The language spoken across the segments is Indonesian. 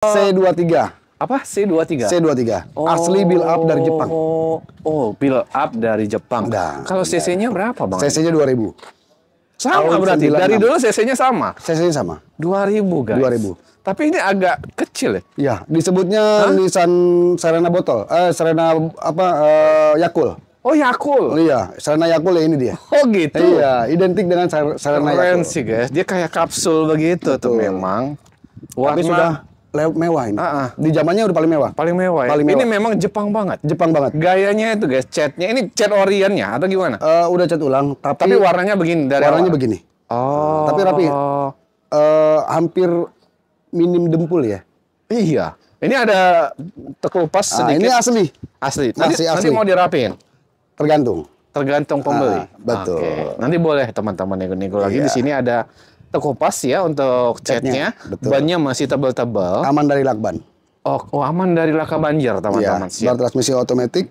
C23. Apa? C23? C23. Asli build up dari Jepang. Oh, build up dari Jepang. Nah, kalau CC-nya berapa, Bang? CC-nya 2000. Sama Tahun berarti. 96. Dari dulu CC-nya sama. CC-nya sama. 2000, guys. 2000. Tapi ini agak kecil ya? Iya, disebutnya Nissan Serena botol. Serena apa Yakul. Oh, Yakul. Iya, Serena Yakul ya ini dia. Oh, gitu. Iya, identik dengan Serena Keren Yakul. sih, guys. Dia kayak kapsul begitu tuh memang. Tapi sudah mewah ini. Di zamannya udah paling mewah. Paling mewah ya? Paling mewah. Ini memang Jepang banget. Jepang banget. Gayanya itu, guys, catnya. Ini cat Oriennya atau gimana? Udah cat ulang, Tapi warnanya begini dari warnanya awal. begini. Oh. Tapi rapi. Hampir minim dempul ya. Iya. Ini ada terkelupas sedikit. Ini asli. Asli. Masih Nanti asli. mau dirapiin? Tergantung Pembeli. betul. Oke. Nanti boleh teman-teman nego-nego lagi. Di sini ada terkelupas ya untuk catnya. Betul. Bannya masih tebal-tebal. Aman dari lakban. Oh, aman dari laka banjir, teman-teman. Bar transmisi otomatis.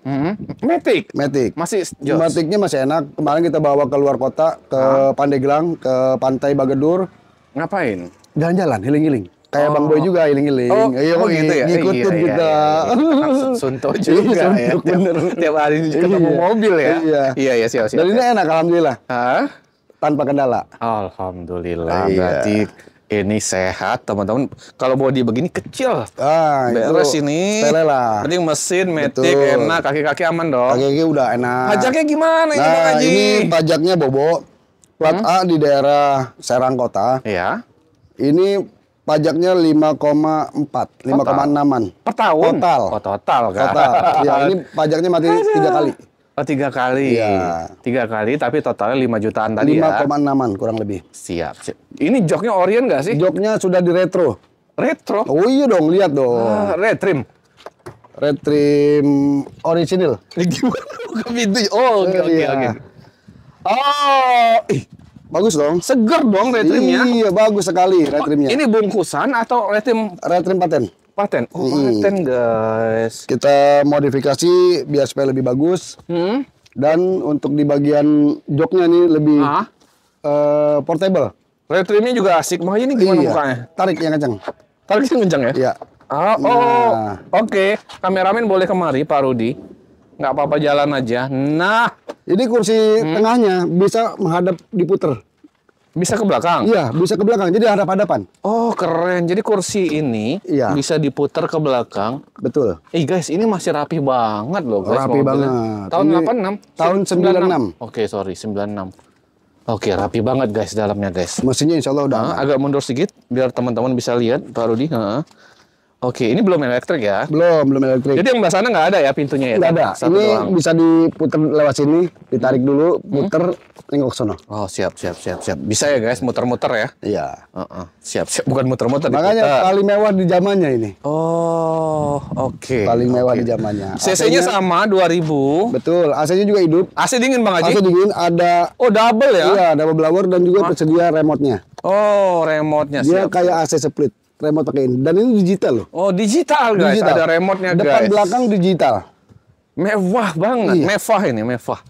Matic. Matic. Masih jos. Maticnya masih enak. Kemarin kita bawa ke luar kota, ke Pandeglang, ke Pantai Bagedur. Ngapain? Jalan-jalan, healing-healing. Kayak Bang Boy juga healing-healing. Gitu ya? Ngikutin Iya, kita. Suntuk juga ya. Bener. Tiap hari ketemu mobil ya. Iya, siap. Dan ini enak, alhamdulillah. Hah? Tanpa kendala. Alhamdulillah. Iya. Berarti ini sehat, teman-teman. Kalau bodi begini kecil. Beres ini. Sepele lah. Penting mesin, matic, enak, kaki-kaki aman dong. Kaki-kaki udah enak. Pajaknya gimana ini, Bang Haji? Ini pajaknya Bobo. Plat A di daerah Serang Kota. Iya. Ini pajaknya 5,4, 5,6-an. Per tahun? Total. Oh, total kan? Total. Ya, ini pajaknya mati 3 kali. Oh, 3 kali. Iya. 3 kali, tapi totalnya 5 jutaan tadi 5,6-an kurang lebih. Siap. Ini joknya Orient nggak sih? Joknya sudah di retro. Retro? Oh iya dong, lihat dong. Retrim. Retrim original. Gimana buka pintu? Oh, oke. Oh, Bagus dong. seger dong retrimnya. Iya, bagus sekali retrimnya. Ini bungkusan atau retrim Retrim paten. paten? Oh, paten, guys. Kita modifikasi biar supaya lebih bagus. Dan untuk di bagian joknya nih lebih portable. Retrimnya juga asik. Makanya ini gimana mukanya? Tarik yang kencang. Tariknya kencang ya? Iya. Oke. Kameramen boleh kemari, Pak Rudi. Nggak apa-apa, jalan aja. Nah, Ini kursi tengahnya bisa menghadap diputer. bisa ke belakang? Iya, bisa ke belakang. Jadi hadap-hadapan. Oh, keren. Jadi kursi ini bisa diputar ke belakang. Betul. Guys, ini masih rapi banget loh, guys. Rapi mobilnya. banget. Tahun Ini 86? tahun 96. Oke, sorry, 96. Oke, rapi banget guys dalamnya, guys. Mesinnya insya Allah udah. Agak mundur sedikit biar teman-teman bisa lihat, Pak Rudi. Oke, ini belum elektrik ya? Belum elektrik. Jadi yang sana nggak ada ya pintunya ya? Nggak ada. Satu Ini doang. bisa diputer lewat sini, ditarik dulu, puter, nengok sono. Oh, siap. Bisa ya guys, muter-muter ya? Iya. Siap. Bukan muter-muter. Makanya diputer. paling mewah di zamannya ini. Oh, oke. Paling mewah di zamannya. CC-nya sama 2000. Betul. AC-nya juga hidup. AC dingin, Bang Haji? AC dingin ada. Oh, double ya? Iya, double blower dan juga tersedia remote-nya. Oh, remote-nya Dia siap. kayak AC split. Remote pakai ini. Dan ini digital loh. Oh, digital guys. Digital. Ada remote-nya guys. Depan belakang digital. Mewah banget. Iya. Mewah.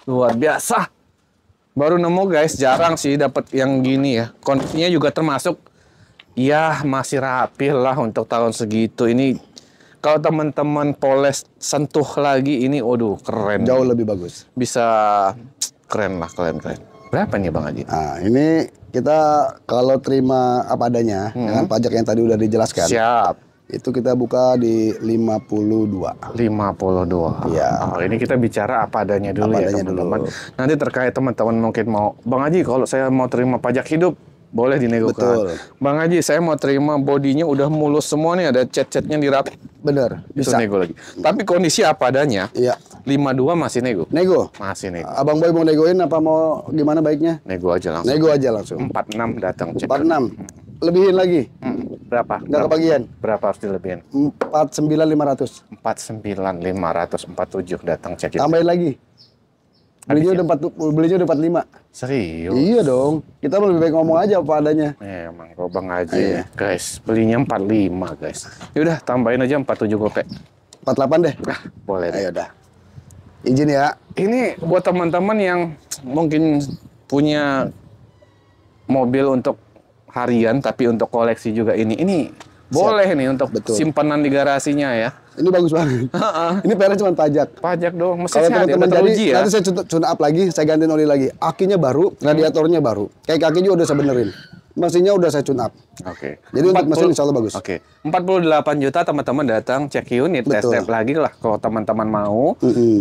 Luar biasa. Baru nemu guys, jarang sih dapat yang gini ya. Kondisinya juga termasuk ya masih rapi lah untuk tahun segitu. Ini kalau teman-teman poles sentuh lagi ini, waduh keren. Jauh lebih bagus. Bisa keren. Berapa nih Bang Haji? Nah, ini kita kalau terima apa adanya dengan pajak yang tadi udah dijelaskan. Siap. Itu kita buka di 52. 52. Iya. Oh, ini kita bicara apa adanya dulu Apa ya adanya teman-teman. dulu. Nanti terkait teman-teman mungkin mau, Bang Haji kalau saya mau terima pajak hidup boleh dinegokan. Betul. Bang Haji saya mau terima bodinya udah mulus semua nih, ada cat-catnya dirapi. Bener, Itu bisa. nego lagi. Tapi kondisi apa adanya? Iya. 52 masih nego. Nego. Masih nego. Abang Boy mau negoin apa mau gimana baiknya? Nego aja langsung. Nego aja langsung. 46 datang cek. 46. Lebihin lagi. Berapa? Nggak kebagian. Berapa harus dilebihin? 49.500. 49.547 datang cek. Tambahin lagi. Belinya udah 45. Serius? Iya dong. Kita lebih baik ngomong aja apa adanya. Emang kok Bang Haji, guys, belinya 45 guys. Yaudah tambahin aja 47 gopek. 48 deh. Boleh deh. Ayo dah. Izin ya. Ini buat teman-teman yang mungkin punya mobil untuk harian tapi untuk koleksi juga ini Boleh nih untuk Betul. simpanan di garasinya ya. Ini bagus banget. Ini PR cuma pajak. Pajak dong, mesin Kalau sehat ya, teman-teman udah jadi, teruji ya. nanti saya tune up lagi, saya gantiin oli lagi. Akinya baru, radiatornya baru. Kayak kaki juga udah saya benerin. Mesinnya udah saya tune up. Oke. Jadi untuk mesin insya Allah bagus. Oke. 48 juta teman-teman datang cek unit, test drive lagi lah kalau teman-teman mau.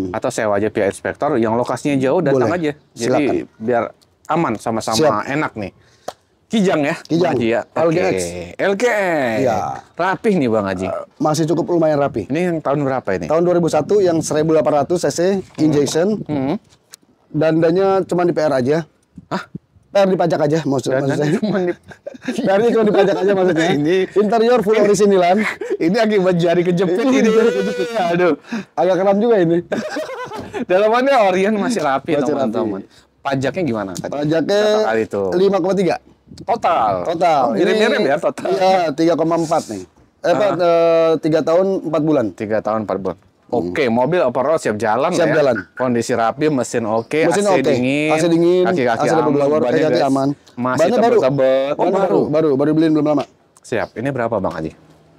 Atau sewa aja via inspektor yang lokasinya jauh datang Boleh. aja. Jadi biar aman sama-sama enak nih. Kijang ya? Kijang. Bang Haji ya? LGX. LGX. Iya. Rapih nih Bang Haji. Masih cukup lumayan rapi. Ini yang tahun berapa ini? Tahun 2001 yang 1800 cc injection. Dandanya cuma di PR aja. Hah? PR dipajak aja maksud saya. Cuma di... PR-nya cuma dipajak aja maksudnya. Ini- Interior full originalan. ini akibat jari kejepit ini. Aduh. Agak kram juga ini. Dalamannya Orient masih rapi Masih teman-teman. Pajaknya gimana tadi? Pajaknya Berapa kali itu? 5,3 Total. total. Oh, mirip-mirip ya total. Iya, 3,4 nih. 3 tahun 4 bulan. 3 tahun 4 bulan. Oke, mobil overall siap jalan Siap ya. jalan. Kondisi rapi, mesin oke, Mesin AC oke. dingin, AC dingin, kaki-kaki AC double aman, blower, bannya kaki-kaki guys. aman. Masih Bannya baru. tebel-tebel. Oh, Bannya baru beliin belum lama. Siap. Ini berapa Bang Haji?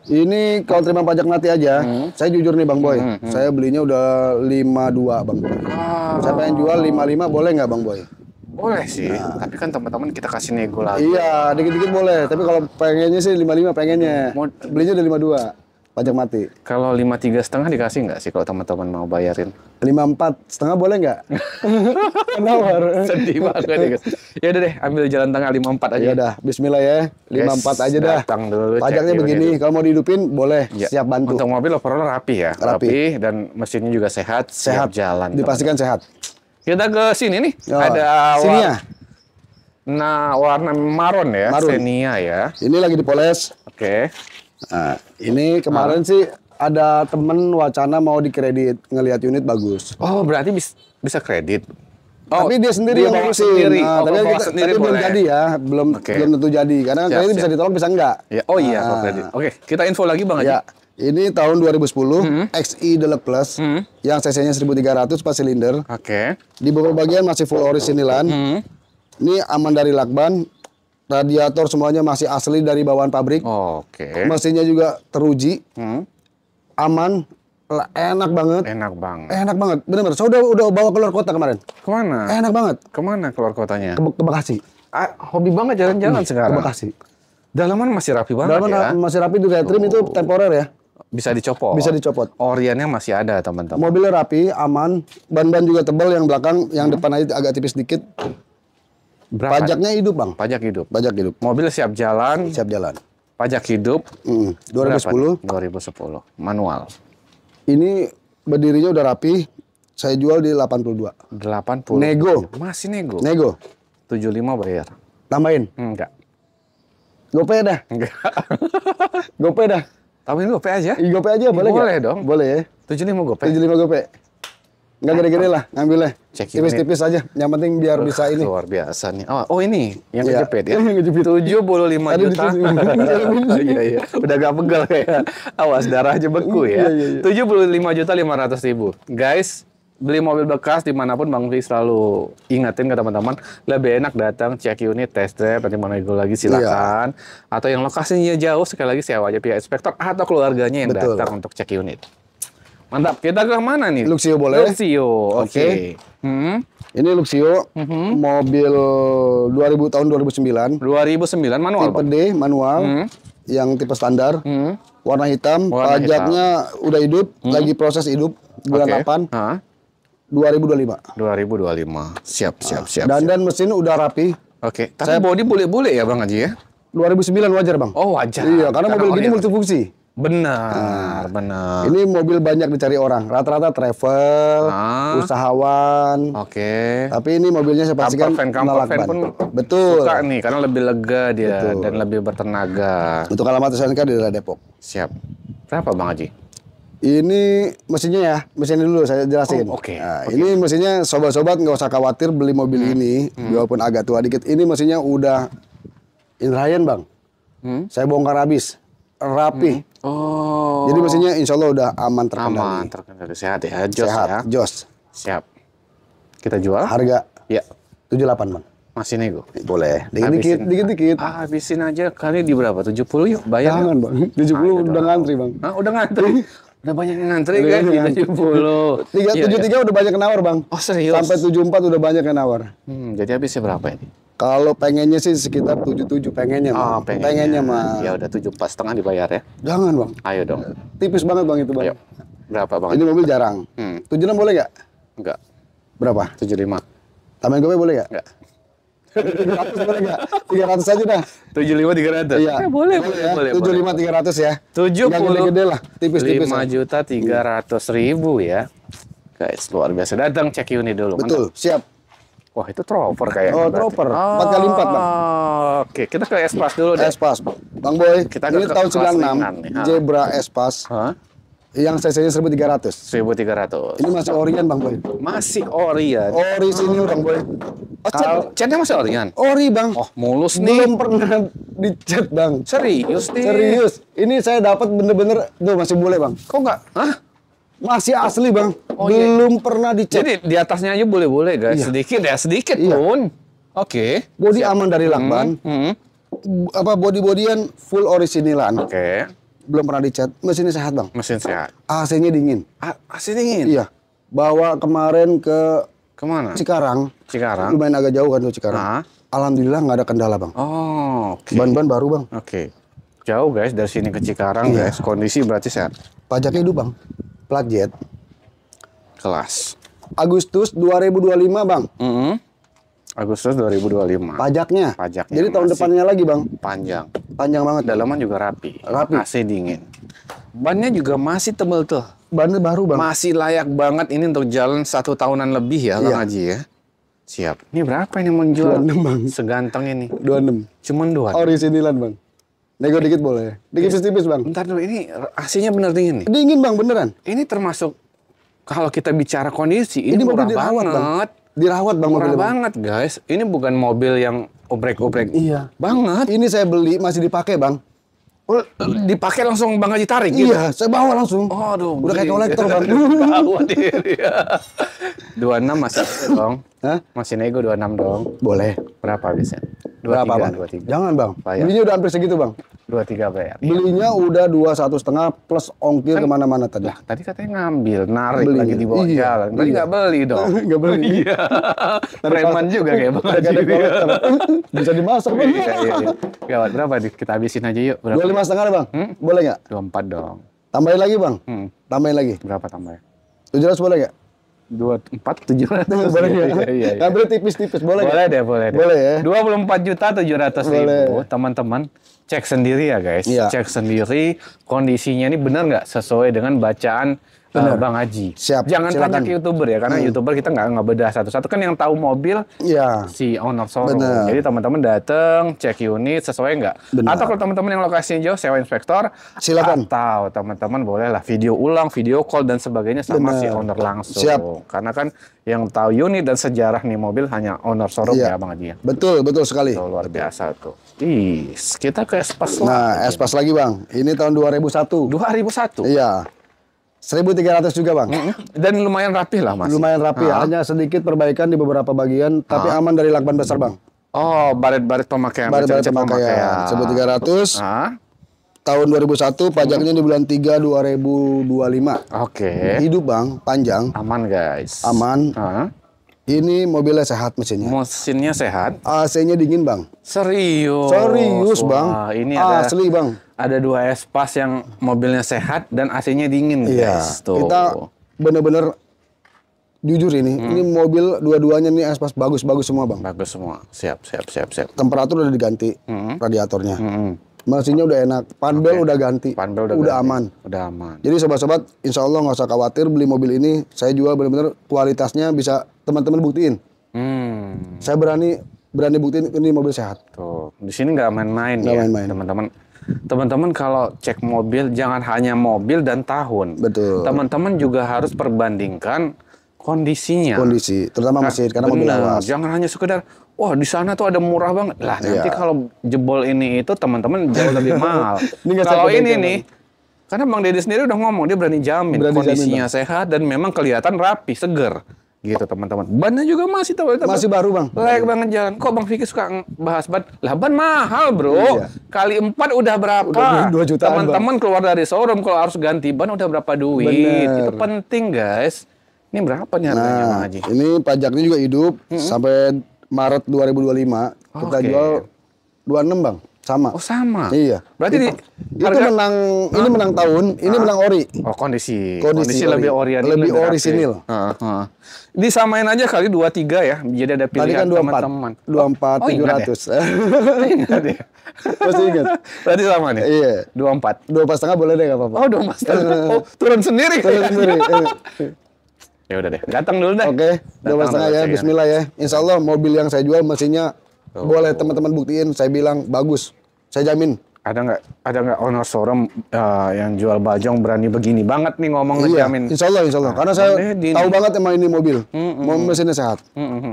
Ini kalau terima pajak nanti aja, saya jujur nih Bang Boy, saya belinya udah 52 Bang Boy. Saya pengen jual 55 boleh nggak Bang Boy? Boleh sih, tapi kan teman-teman kita kasih nego lagi. Iya, dikit-dikit boleh, tapi kalau pengennya sih 55 pengennya. Belinya udah 52, pajak mati. Kalau 53,5 dikasih nggak sih kalau teman-teman mau bayarin? 54,5 boleh nggak? Nawar. Sedih banget ya guys. Ya udah deh, ambil jalan tengah 54 aja. Ya udah, bismillah ya. 54 aja dah. Datang dulu. Pajaknya cek begini, unit. kalau mau dihidupin boleh, Ya, siap bantu. Untuk mobil overall rapi ya, Rapi. dan mesinnya juga sehat, siap jalan. Dipastikan sehat. Kita ke sini nih, Oh, ada Xenia. warna maron ya, Maroon. Xenia ya. Ini lagi dipoles. Oke. Nah, ini kemarin sih ada temen wacana mau dikredit, ngelihat unit bagus. Oh, berarti bisa kredit. Tapi dia sendiri yang bawa ngurusin. sendiri. Nah, Oh, tapi, bawa kita, sendiri tapi belum boleh. jadi ya, belum tentu jadi. Karena Siap, kredit bisa siap. ditolak bisa enggak. Ya, oh iya, kalau kredit. Oke, kita info lagi Bang Haji. Ya, ini tahun 2010 XI Deluxe Plus yang cc-nya 1300 4 silinder. Oke. Di beberapa bagian masih full originalan. Ini aman dari lakban. Radiator semuanya masih asli dari bawaan pabrik. Oke. Mesinnya juga teruji. Aman, enak banget. Enak banget. Enak banget, bener-bener. Saya udah bawa keluar kota kemarin. Kemana? Enak banget. Kemana keluar kotanya? Ke Bekasi. Hobi banget jalan-jalan Ke sekarang. Bekasi. Dalaman masih rapi banget Dalam ya. masih rapi di retrim itu temporer ya. Bisa dicopot. Bisa dicopot. Oriannya masih ada teman-teman. Mobilnya rapi, aman. Ban-ban juga tebal yang belakang, yang depan aja agak tipis dikit. Berapa? Pajaknya hidup, Bang. Pajak hidup. Pajak hidup. Mobil siap jalan. Siap jalan. Pajak hidup. 2010. Berapa? 2010. Manual. Ini berdirinya udah rapi. Saya jual di 82. 80. Nego. Masih nego. Nego. 75 bayar. Tambahin. Enggak. Gopay dah. Enggak. Gopay dah. Tambahin GoPay aja. Gopay aja boleh nggak? Boleh dong. Boleh ya. 75 GoPay. 75 gopay. Nggak gede-gede lah, ngambilnya. Cek Tipis-tipis aja. Yang penting biar bisa ini. Luar biasa nih. Oh ini yang Iya. kejepit ya. Yang kejepit. 75 Tadi juta. Iya iya. Udah gak pegal kayak. Awas darah aja beku ya. Iya, iya, iya. 75.500.000. Guys, beli mobil bekas dimanapun Bang Vi selalu ingatin ke teman-teman, lebih enak datang cek unit, test drive, nanti mau nego lagi silakan. Atau yang lokasinya jauh sekali lagi sewa aja pihak inspektor atau keluarganya yang Betul. datang untuk cek unit. Mantap. Kita ke mana nih? Luxio boleh. Luxio. Oke. Ini Luxio, mobil 2000 tahun 2009, 2009 manual, tipe Bang. D manual, yang tipe standar, warna hitam, Warna pajaknya udah hidup, lagi proses hidup bulan Oke. 8, Hah? 2025. 2025. Siap. Dan mesin udah rapi. Oke. Tapi body bule-bule ya Bang Haji ya? 2009 wajar Bang. Oh wajar. Iya, karena mobil gini orient. multifungsi. Benar. Ini mobil banyak dicari orang, rata-rata travel, usahawan. Oke. Tapi ini mobilnya saya pastikan Camper nolak van ban. pun Betul. suka nih karena lebih lega dia Betul. dan lebih bertenaga. Untuk alamat SNK di daerah Depok. Siap. Berapa Bang Haji? Ini mesinnya ya, mesinnya dulu saya jelasin. Oh, oke. Nah, ini mesinnya sobat-sobat nggak usah khawatir beli mobil ini, walaupun agak tua dikit. Ini mesinnya udah Indrayan Bang. Saya bongkar habis, rapi. Oh. Jadi mesinnya insya Allah udah aman terkendali. Aman, terkendali sehat ya. Jos Sehat, ya. jos. Siap. Kita jual? Harga Ya. 78 Bang. Masih nego. Boleh. Dikit-dikit. Habisin aja kali di berapa? 70 yuk, bayar. Jangan, Bang. 70 udah ngantri, Bang. Udah ngantri. Udah banyak yang ngantri guys di 70. 73 udah banyak yang nawar, Bang. Oh, serius? Sampai 74 udah banyak yang nawar. Jadi habisnya berapa ini? Kalau pengennya sih sekitar 77 pengennya, Oh, Bang. Pengennya mah. Ya udah 7,5 dibayar ya. Jangan, Bang. Ayo dong. Tipis banget, Bang, itu, Bang. Ayo. Berapa, Bang? Ini mobil jarang. 76 boleh nggak? Enggak. Berapa? 75. Tambahin gue boleh nggak? Enggak. 300 boleh nggak? 300 aja dah. 75 300. Iya. Boleh. 75 300 ya. 70. Gede lah, tipis-tipis. 5.300.000 ya. Guys, luar biasa. Datang cek unit dulu. Betul, siap. Wah, itu trover kayaknya. Oh, trover. 4x4, Bang. Oke, kita ke S-Pass dulu deh. S-Pass, Bang Boy. Kita Ini ke tahun kelas 96, ringan nih. Zebra S-Pass. Hah? Yang cc-nya 1300. 1.300. Ini masih Orion, Bang Boy. Masih ori ya. Orisinil, Bang Boy. Catnya masih orian. Ori, Bang. Oh, mulus nih. Belum pernah dicat, Bang. Serius nih. Serius. Ini saya dapat bener-bener tuh masih boleh, Bang. Kok nggak? Hah? Masih asli, Bang. Oh, iya. Belum pernah dicat. Jadi di atasnya aja boleh-boleh guys. Iya. Sedikit Iya. pun. Oke. Bodi aman dari lakban. Apa body-bodian full orisinilan. Oke. Belum pernah dicat. Mesinnya sehat, Bang. Mesin sehat. AC-nya dingin. AC dingin. Iya. Bawa kemarin ke Kemana? Cikarang. Cikarang. Lumayan agak jauh kan tuh Cikarang. Ah. Alhamdulillah nggak ada kendala, Bang. Oh, oke. Ban-ban baru, Bang. Oke. Jauh guys dari sini ke Cikarang Iya. guys. Kondisi berarti sehat. Pajaknya hidup, Bang. Plat jet. Kelas. Agustus 2025, Bang. Agustus 2025. Pajaknya. Pajaknya Jadi tahun masih depannya lagi, Bang. Panjang. Panjang banget. Dalaman juga rapi. Rapi. AC dingin. Bannya juga masih tebel tuh. Bannya baru, Bang. Masih layak banget ini untuk jalan 1 tahunan lebih ya, Bang Iya. Haji ya. Siap. Ini berapa ini menjual? 26, Bang. Seganteng ini. 26. Cuman 2. Orisinilan, Bang. Nego dikit boleh. Dikit tipis, Bang. Bentar dulu, ini AC-nya bener dingin nih. Dingin, Bang, beneran. Ini termasuk kalau kita bicara kondisi, ini mobil murah dirawat, Bang. banget. Dirawat, Bang, Murah mobilnya, Bang. banget, guys. Ini bukan mobil yang obrek-obrek. Iya. Banget. Ini saya beli masih dipakai, Bang. Oh, dipakai langsung Bang Haji tarik gitu? Iya, saya bawa langsung. Oh, aduh. Udah kayak kolektor, Bang. Gawat ini. 26 masih dong. Hah? Masih nego 26 dong. Boleh. Berapa habisnya? 23, Berapa, Bang? 23. Jangan, Bang. Bayar. Belinya udah hampir segitu, Bang. 23 bayar. Belinya udah 21,5 plus ongkir kemana-mana tadi. Lah, tadi katanya ngambil, narik Beli. lagi di bawah Iya, jalan. Tadi iya. nggak beli dong. Nggak beli. Iya. Preman juga kayak Bang Nggak Haji. ada kolektor. Bisa dimasak, Bang. Iya, iya, iya. Gawat, berapa? Kita habisin aja yuk. Berapa? 25,5, Bang. Boleh nggak? 24 dong. Tambahin lagi, Bang. Hmm. Tambahin lagi. Berapa tambahnya? 700 boleh nggak? 24 700. Boleh ya? Iya, iya, iya. Ngambil tipis-tipis, boleh nggak? Boleh deh, boleh deh. Boleh ya? 24.700.000. Teman-teman, cek sendiri ya guys. Iya. Cek sendiri kondisinya ini benar nggak sesuai dengan bacaan Bang Haji. Siap, Jangan silakan. tanya ke YouTuber ya, karena YouTuber kita nggak bedah satu-satu. Kan yang tahu mobil Iya. si owner showroom. Bener. Jadi teman-teman datang, cek unit sesuai nggak? Bener. Atau kalau teman-teman yang lokasinya jauh, sewa inspektor. Silakan. Atau teman-teman bolehlah video ulang, video call dan sebagainya sama Bener. si owner langsung. Siap. Karena kan yang tahu unit dan sejarah nih mobil hanya owner showroom Iya. ya Bang Haji ya. Betul, betul sekali. Tuh, luar biasa tuh. Ih, kita ke Espas Nah, lagi. S-Pass lagi, Bang. Ini tahun 2001. 2001. Iya. 1.300 juga, Bang. Dan lumayan rapih lah Mas. Lumayan rapi, hanya sedikit perbaikan di beberapa bagian, tapi aman dari lakban besar, Bang. Oh, baret-baret pemakaian. Baret-baret cat-cat pemakaian. 1.300. Ah, Tahun 2001, pajaknya di bulan 3 2025. oke. Hidup, Bang, panjang, Aman guys. aman. Ah, Ini mobilnya sehat mesinnya. mesinnya sehat. AC-nya dingin, Bang. Serius. Serius, Wah, Bang. Ini ada Asli, Bang. ada 2 Espas yang mobilnya sehat dan AC-nya dingin Iya. guys. Tuh. Kita bener-bener jujur ini mobil dua-duanya nih S-Pass bagus-bagus semua, Bang. Bagus semua. Siap, siap, siap, siap. Temperatur udah diganti, radiatornya. Mesinnya udah enak, panbel udah ganti, Panbel udah ganti. aman. Udah aman. Jadi sobat-sobat, insya Allah nggak usah khawatir beli mobil ini. Saya jual benar-benar kualitasnya bisa teman-teman buktiin. Saya berani buktiin ini mobil sehat. Tuh, di sini nggak main-main Nggak ya, main-main. teman-teman. Teman-teman kalau cek mobil jangan hanya mobil dan tahun. Betul. Teman-teman juga harus perbandingkan kondisinya. Kondisi, terutama mesin karena mobil Bener. lawas. Jangan hanya sekedar, wah di sana tuh ada murah banget. Lah nanti Iya. kalau jebol ini itu teman-teman jauh lebih mahal. Ini nggak Kalau sampai ini bengkel, nih, karena Bang Deddy sendiri udah ngomong dia berani jamin Berani kondisinya jamin, sehat dan memang kelihatan rapi, seger. Gitu teman-teman. Bannya juga masih tebal-tebal. Masih baru bang. Layak banget jalan. Kok Bang Vicky suka bahas ban? Lah ban mahal bro. Iya. Kali 4 udah berapa? Udah 2 jutaan, Teman-teman keluar dari showroom kalau harus ganti ban udah berapa duit? Bener. Itu penting guys. Ini berapa nih harganya Bang Nah, Haji? ini pajaknya juga hidup sampai Maret 2025. Kita Oke. jual 26 bang, sama. Oh sama. Iya. Berarti Itu menang, ini menang tahun, ini menang ori. Oh kondisi Kondisi ori. lebih oriental, Lebih rapi. orisinil. Disamain aja kali 23 ya. Jadi ada Tadi pilihan kan 24, teman-teman. 24, Oh, ingat ya? 700. Ingat ya. Masih ingat? Berarti sama nih. Iya. 24. 24,5 boleh deh, nggak apa-apa. Oh 24. Oh turun sendiri. Turun sendiri. Ya udah deh. Datang dulu deh. Oke, Datang 12,5 ya. dulu, Bismillah ya. Insya Allah mobil yang saya jual mesinnya boleh teman-teman buktiin. Saya bilang bagus. Saya jamin. Ada nggak owner showroom yang jual bajong berani begini banget nih ngomong Iya, ngejamin. insya Allah. Karena saya Deddy tahu nih. banget emang ini mobil. Mesinnya sehat.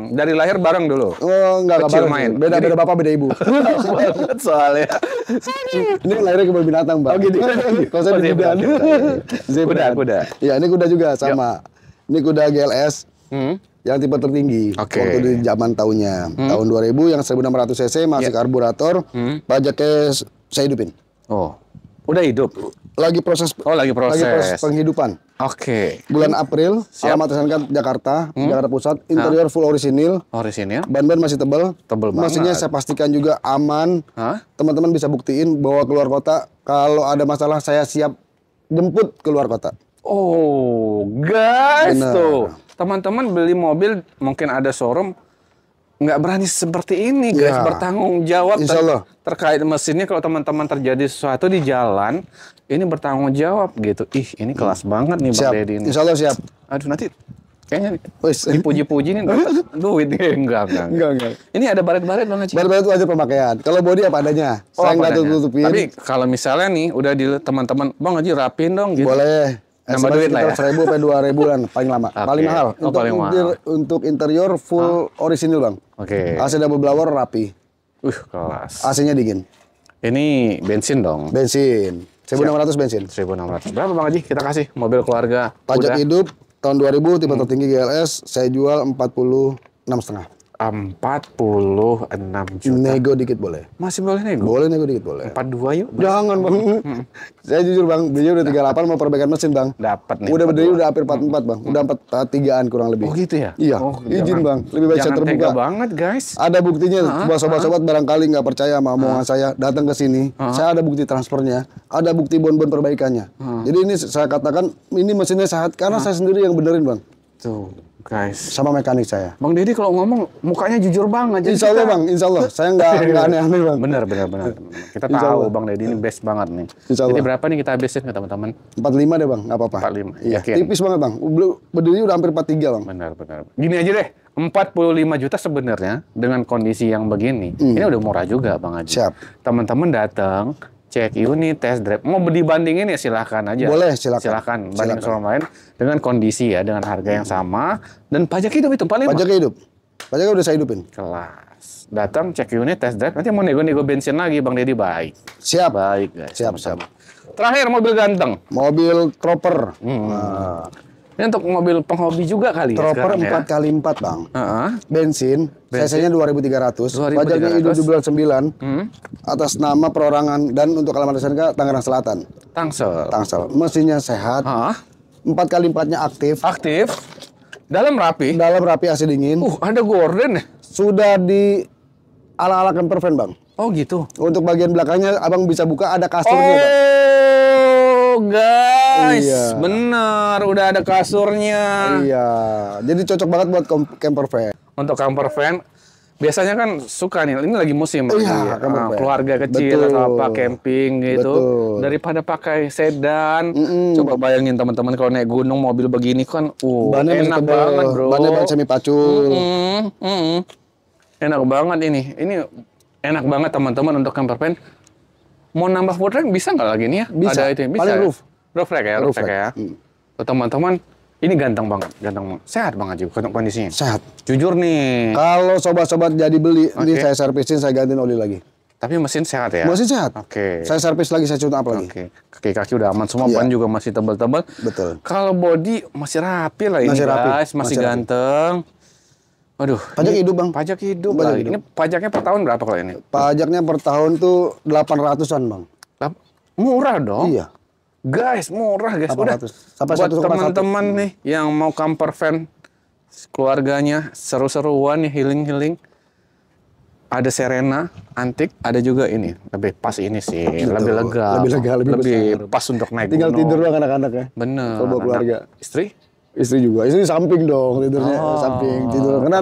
Dari lahir bareng dulu. Oh, enggak Kecil bareng. main. Beda bapak, beda ibu. Banget soalnya. Ini lahirnya kebun binatang, Bang. Oh, gitu. Kalau saya Oh, di zebra. Zebra. Kuda. Iya, ini kuda juga sama. Ini kuda GLS. Yang tipe tertinggi. Oke. Waktu di zaman tahunnya. Tahun 2000 yang 1600 cc masih karburator. Pajaknya saya hidupin. Oh, udah hidup. Lagi proses Lagi proses. penghidupan. Oke. Bulan April, alamat SNK Jakarta, Jakarta Pusat, interior full orisinil, Orisinil. ban-ban masih tebal. Tebal banget. Mesinnya saya pastikan juga aman. Hah? Teman-teman bisa buktiin bahwa keluar kota, kalau ada masalah saya siap jemput keluar kota. Oh, guys Bener. tuh. Teman-teman beli mobil mungkin ada showroom nggak berani seperti ini guys, Ya. bertanggung jawab Insya Allah. terkait mesinnya. Kalau teman-teman terjadi sesuatu di jalan, ini bertanggung jawab gitu. Ih, ini kelas banget nih Bang Siap, Deddy ini. insya Allah siap. Aduh, nanti kayaknya Wis. dipuji-puji nih dapat duit. Enggak. Enggak. Ini ada baret-baret Bang Haji. Baru-baru itu aja pemakaian. Kalau body apa adanya. Oh, Saya apa nggak adanya. tutupin. Tapi kalau misalnya nih udah di teman-teman, Bang Haji rapin dong gitu. Boleh. Nambah duit lah ya. 1.000 sampai 2.000-an paling lama. Oke. Paling mahal. Oh, paling mahal. Untuk interior full orisinil, Bang. Oke. AC double blower rapi. Kelas. AC-nya dingin. Ini bensin dong. Bensin. 1.600 bensin. 1.600. Berapa Bang Haji? Kita kasih mobil keluarga. Pajak Udah. hidup tahun 2000 tipe tertinggi GLS saya jual 46,5. 46 juta. Nego dikit boleh. Masih boleh nego? Boleh nego dikit boleh. 42 yuk. Jangan Bang. Saya jujur Bang, beliau udah 38 mau perbaikan mesin Bang. Dapat nih. Udah berdiri udah hampir 44 Bang. Udah 43-an kurang lebih. Oh gitu ya? Iya. Oh, Izin jangan- Bang. Lebih baik saya jangan terbuka. tega banget guys. Ada buktinya, buat sobat-sobat barangkali nggak percaya sama omongan saya, datang ke sini, saya ada bukti transfernya, ada bukti bon-bon perbaikannya. Jadi ini saya katakan, ini mesinnya sehat, karena saya sendiri yang benerin Bang, Tuh guys. sama mekanik saya. Bang Deddy kalau ngomong mukanya jujur banget. Jadi Insya Allah kita- Bang, Insya Allah, saya nggak aneh-aneh Bang. Benar. Kita Insya tahu Allah. Bang Deddy ini best banget nih. Insya Jadi Allah. berapa nih kita habisin ke teman-teman? 45 deh Bang, nggak apa-apa. 45, Iya, yakin? tipis banget Bang, berdiri udah hampir 43 Bang. Benar. Gini aja deh, 45 juta sebenarnya dengan kondisi yang begini. Ini udah murah juga Bang Haji. Siap. Teman-teman datang, cek unit, test drive. Mau dibandingin ya silahkan aja. Boleh, silakan. Silahkan banding showroom lain dengan kondisi ya, dengan harga yang sama. Dan pajak hidup itu paling Pajaknya hidup, pajaknya udah saya hidupin. kelas. Datang, cek unit, test drive. Nanti mau nego-nego bensin lagi Bang Deddy baik. Siap, Baik guys. siap. Terakhir mobil ganteng. Mobil Trooper. Nah, Ini untuk mobil penghobi juga kali ya Trooper sekarang ya. 4x4 Bang. Heeh. Bensin, cc-nya 2.300, 2.300. pajaknya hidup di bulan 9, atas nama perorangan dan untuk alamat SNK Tangerang Selatan, Tangsel. Tangsel. Mesinnya sehat, Heeh. 4x4-nya aktif, Aktif. Dalam rapi. dalam rapi AC dingin, Ada gorden ya? sudah di ala-ala camper van Bang. Oh gitu. Untuk bagian belakangnya Abang bisa buka ada kasurnya Bang. Oh guys, Iya. bener. Udah ada kasurnya. Iya, jadi cocok banget buat camper van. Untuk camper van, biasanya kan suka nih. Ini lagi musim. Iya, camper van. Keluarga kecil Betul. atau apa camping gitu. Betul. Daripada pakai sedan. Coba bayangin teman-teman kalau naik gunung mobil begini kan, Bannya masih enak tebal, banget bro. bannya ban semi pacul. Enak banget ini. Ini enak banget teman-teman untuk camper van. Mau nambah food rack bisa nggak lagi nih ya? Bisa. Ada itu yang bisa. Paling ya? roof. Roof rack ya, roof Roof rack rack. ya. Tuh, teman-teman, ini ganteng banget, sehat banget juga kondisinya. Sehat. Jujur nih. Kalau sobat-sobat jadi beli, ini Oke. saya servisin, saya gantiin oli lagi. Tapi mesin sehat ya? Mesin sehat. Oke. Saya servis lagi, saya tune up lagi. Oke. Kaki-kaki udah aman semua, ban juga masih tebal-tebal. Betul. Kalau body masih rapi lah ini Masih rapi. guys, masih ganteng. Waduh. Pajak hidup bang. Pajak hidup Pajak lagi. hidup. Ini pajaknya per tahun berapa kalau ini? Pajaknya per tahun tuh 800-an bang. Murah dong. Iya. Guys, murah guys. Udah. 800. Sampai Buat 1,1. teman-teman nih yang mau camper van keluarganya seru-seruan nih, healing-healing. Ada Serena antik, ada juga ini. Lebih pas ini sih, lebih lega. Lebih lega, lebih besar. pas untuk naik Tinggal gunung. tidur doang anak-anak ya. Bener. Kalau bawa keluarga. Istri? Istri juga. Istri samping dong tidurnya, samping tidur. Karena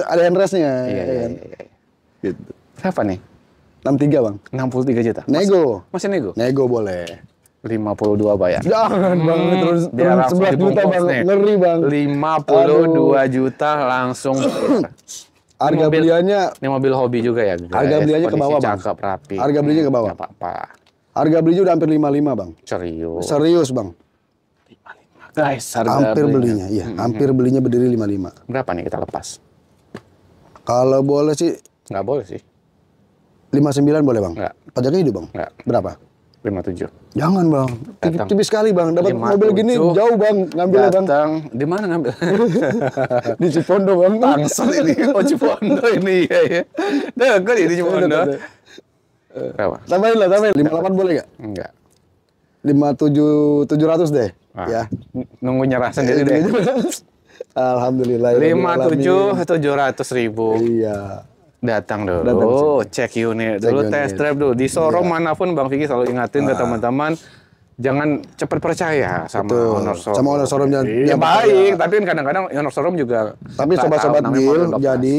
ada handrestnya. Iya. Gitu. Berapa nih? 63 bang. 63 juta. Nego. Masih nego? Nego boleh. 52 bayar. Jangan bang, terus Biar langsung 11 juta dibungkus bang, nih. ngeri bang. 52 juta langsung. Harga beliannya, Ini mobil hobi juga ya, guys. Harga beliannya ke Kondisi bawah, Bang. cakep, rapi. Harga belinya ke bawah. Nggak apa-apa. harga belinya udah hampir 55 bang. Serius. Serius bang. Guys, harga Hampir belinya, iya. Hampir belinya berdiri 55. Berapa nih kita lepas? Kalau boleh sih Nggak boleh sih. 59 boleh bang. Nggak. Pajaknya hidup bang. Nggak. Berapa? 57. Jangan bang. Datang. Tipis sekali bang. Dapat 57. mobil gini jauh bang. Ngambilnya bang. Datang. Di mana ngambil? Di Cipondo bang. Tangsel ini. Oh, Cipondo ini. Iya. Dekat di Cipondo. Berapa? Tambahin lah, tambahin. 58 boleh nggak? Enggak. 700 deh. Ah, Ya. Nunggu nyerah sendiri deh. Alhamdulillah. 57.700.000. Iya. Datang dulu, Datang cek unit dulu, unit. test drive dulu. Di showroom manapun Bang Vicky selalu ingatin ke teman-teman, jangan cepat percaya sama Betul. owner showroom. Sama owner showroom jangan Iya percaya. baik, tapi kan kadang-kadang owner showroom juga. Tapi nggak sobat-sobat tahu namanya Bill, model bekas. jadi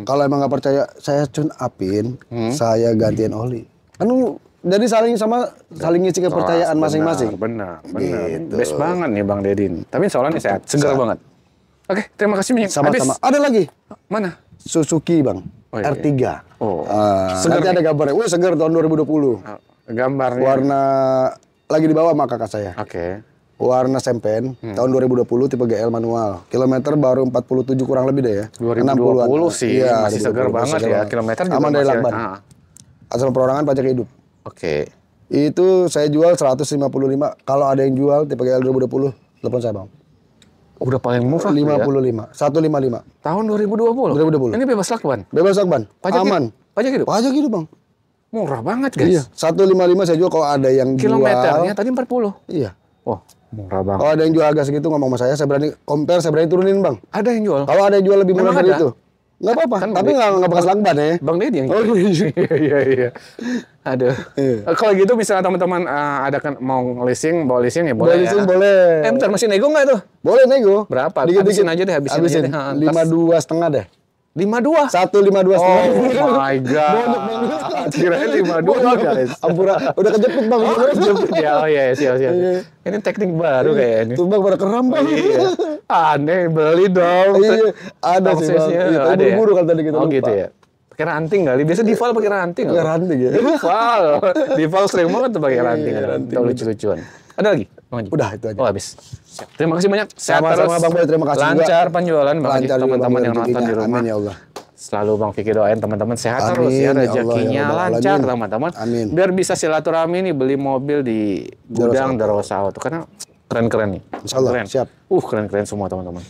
kalau emang nggak percaya, saya tune upin, saya gantiin oli. Kan jadi saling ngisi kepercayaan masing-masing. Benar. Gitu. Best banget nih Bang Deddy nih. Tapi insya Allah nih sehat, segar banget. Oke, terima kasih banyak. Sama-sama. Habis. Ada lagi Mana? Suzuki bang, Oh, iya. R3. Oh. Nanti ada gambarnya. Wih segar tahun 2020. Gambarnya. Warna lagi dibawa sama kakak saya. Oke. Warna sempen, tahun 2020 tipe GL manual. Kilometer baru 47 kurang lebih deh ya. 2020 60-an. sih, Iya, masih segar 2020, banget segar ya. banget. Kilometer juga Aman dari masih. lakban. Asal perorangan pajak hidup. Oke. Itu saya jual 155. Kalau ada yang jual tipe GL 2020, telepon saya bang. Udah paling murah tuh ya. 55, 155. Tahun 2020. 2020. Ini bebas lakban. Bebas lakban, aman. Pajak hidup. Pajak hidup bang. Murah banget guys. Iya, 155 saya jual kalau ada yang Kilometernya jual. tadi 40. Iya. Wah, murah banget. Kalau ada yang jual harga segitu ngomong sama saya berani compare, saya berani turunin bang. Ada yang jual. Kalau ada yang jual lebih murah Memang dari ada? itu, nggak apa-apa. Kan Tapi nggak bekas lakban ya. Bang Deddy yang Oh, jual. Iya. Aduh. Kalau gitu misalnya teman-teman ada kan mau leasing, bawa leasing ya boleh Boleh ya. sih, boleh. Bentar masih nego nggak tuh? Boleh nego. Berapa? Dikit-dikit. Habisin aja deh, habisin aja deh. Ha, 52,5 deh. 52. 152,5. Oh my god. Kirain 52 guys. Ampura, udah kejepit bang. Jepit ya. Oh iya, siap. Ini teknik baru kayaknya. Tuh bang pada keram bang. Iya. Aneh, beli dong. Iya, ada sih bang. Tongsesnya Iya, ada ya? buru-buru kan tadi kita Oh lupa. gitu ya. Pakai ranting kali. Biasa Dival pakai ranting. Pakai ranting ya. Dival sering banget tuh pakai ranting. Tahu lucu-lucuan. Ada lagi? Bang Haji? Udah itu aja. Oh habis. Siap. Terima kasih banyak. Sehat Sama-sama, terus. Bang Boy. Terima kasih juga. Lancar penjualan Bang Haji. Lancar juga, Teman-teman Bang, yang nonton di rezekinya. rumah. Amin ya Allah. Selalu Bang Vicky doain teman-teman sehat Amin, terus ya, ya Allah, rezekinya ya Rabbal lancar Alamin. teman-teman. Amin. Biar bisa silaturahmi nih beli mobil di gudang Darosa Auto karena keren-keren nih. Insya Allah, Keren. siap. Keren-keren semua teman-teman.